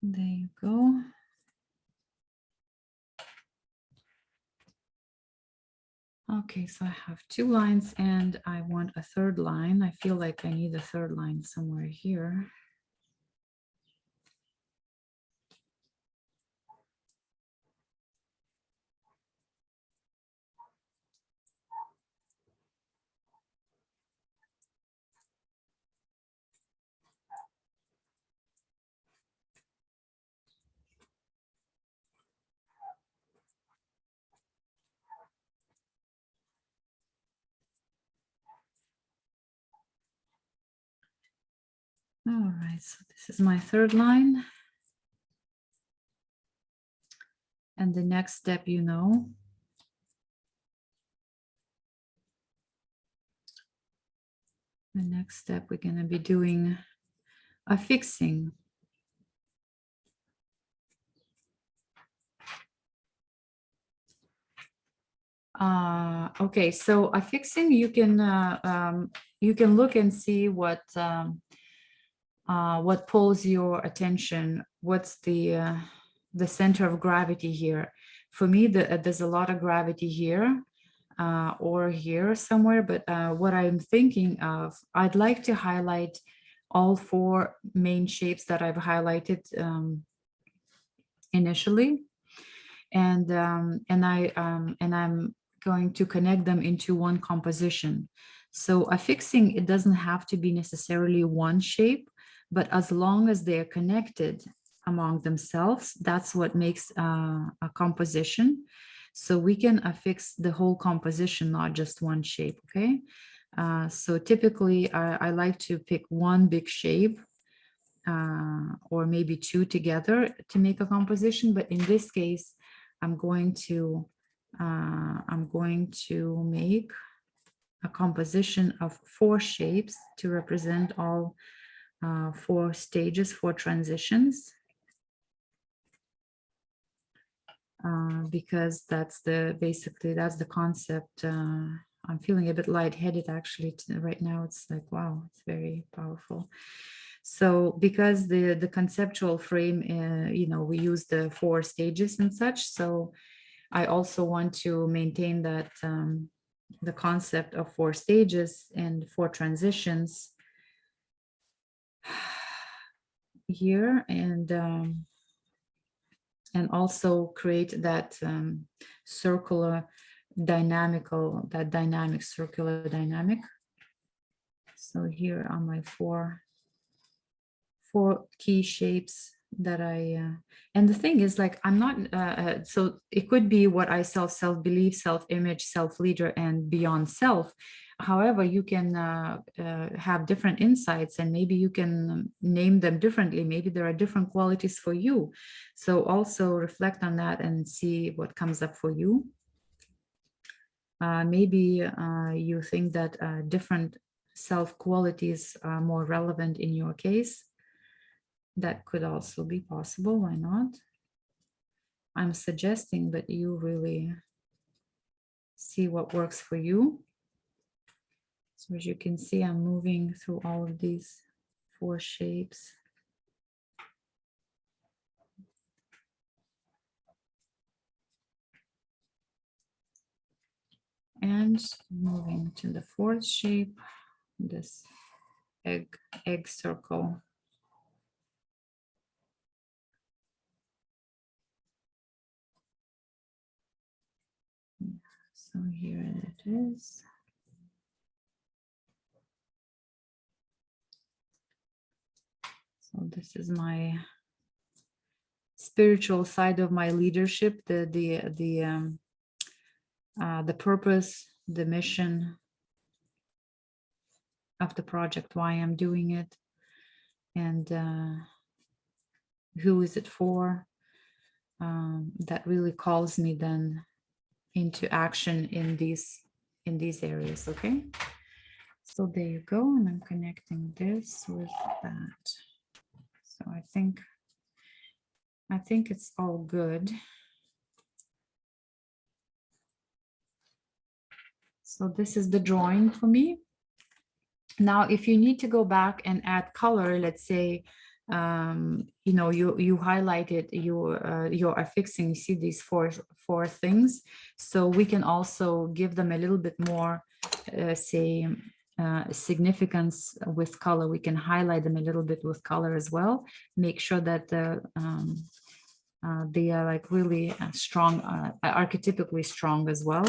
There you go. Okay, so I have two lines and I want a third line. I feel like I need a third line somewhere here. All right, so this is my third line. And the next step, the next step, we're going to be doing a fixing. Okay, so a fixing, you can look and see what pulls your attention. What's the center of gravity here? For me, there's a lot of gravity here or here somewhere, but what I'm thinking of, I'd like to highlight all four main shapes that I've highlighted initially, and I'm going to connect them into one composition. So affixing, it doesn't have to be necessarily one shape, but as long as they are connected among themselves, that's what makes a composition. So we can affix the whole composition, not just one shape, okay? So typically I like to pick one big shape or maybe two together to make a composition. But in this case, I'm going to make a composition of four shapes to represent all four stages, four transitions. Because that's basically that's the concept. I'm feeling a bit lightheaded actually right now. It's like, wow, it's very powerful. So because the conceptual frame, you know, we use the four stages and such. So I also want to maintain that the concept of four stages and four transitions here, and also create that circular dynamic circular dynamic. So here are my four key shapes that and the thing is, like, I'm not so it could be what I self-belief, self-image, self-leader, and beyond self. However, you can have different insights, and maybe you can name them differently. Maybe there are different qualities for you. So also reflect on that and see what comes up for you. Maybe you think that different self qualities are more relevant in your case. That could also be possible. Why not? I'm suggesting that you really see what works for you. So as you can see, I'm moving through all of these four shapes. And moving to the fourth shape, this egg circle. So here it is. So this is my spiritual side of my leadership, the purpose, the mission of the project, why I'm doing it, and who is it for. That really calls me then into action in these areas. Okay, so there you go, and I'm connecting this with that. So I think it's all good. So this is the drawing for me. Now, if you need to go back and add color, let's say, you know, you highlighted you're affixing, you see these four things. So we can also give them a little bit more, say, significance with color. We can highlight them a little bit with color as well. Make sure that they are like really strong, archetypically strong as well.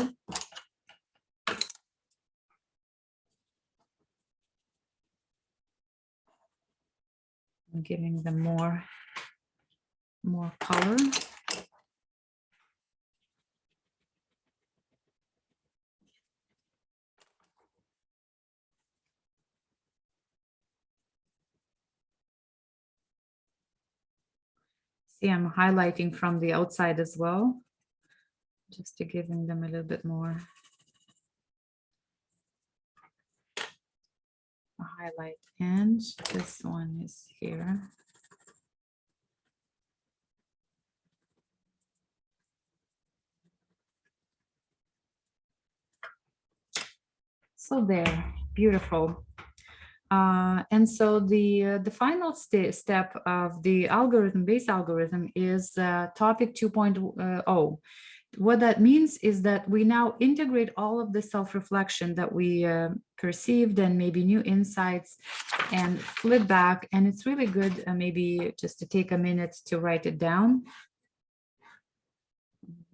I'm giving them more color. See, I'm highlighting from the outside as well, just to giving them a little bit more a highlight. And this one is here. So there, beautiful. And so the final step of the algorithm, base algorithm, is topic 2.0. what that means is that we now integrate all of the self-reflection that we perceived and maybe new insights and flip back. And it's really good maybe just to take a minute to write it down.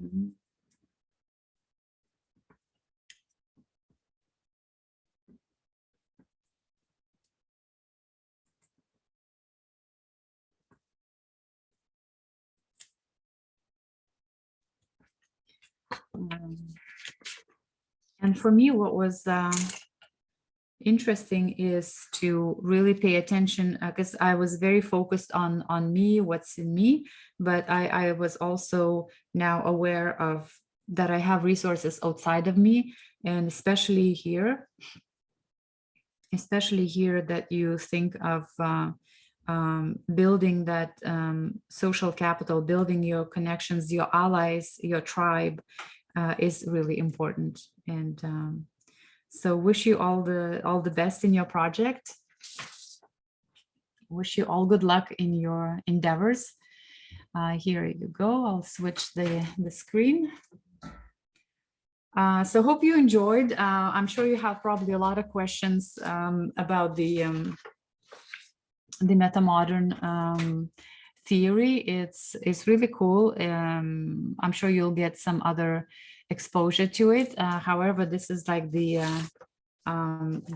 Mm-hmm. And for me, what was interesting is to really pay attention, because I was very focused on me, what's in me, but I was also now aware of that I have resources outside of me, and especially here that you think of building that social capital, building your connections, your allies, your tribe is really important. And so wish you all the best in your project. Wish you all good luck in your endeavors. Here you go. I'll switch the screen. So hope you enjoyed. I'm sure you have probably a lot of questions about the Metamodern theory. It's really cool. I'm sure you'll get some other exposure to it. However, this is like the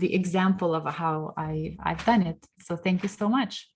example of how I've done it. So thank you so much.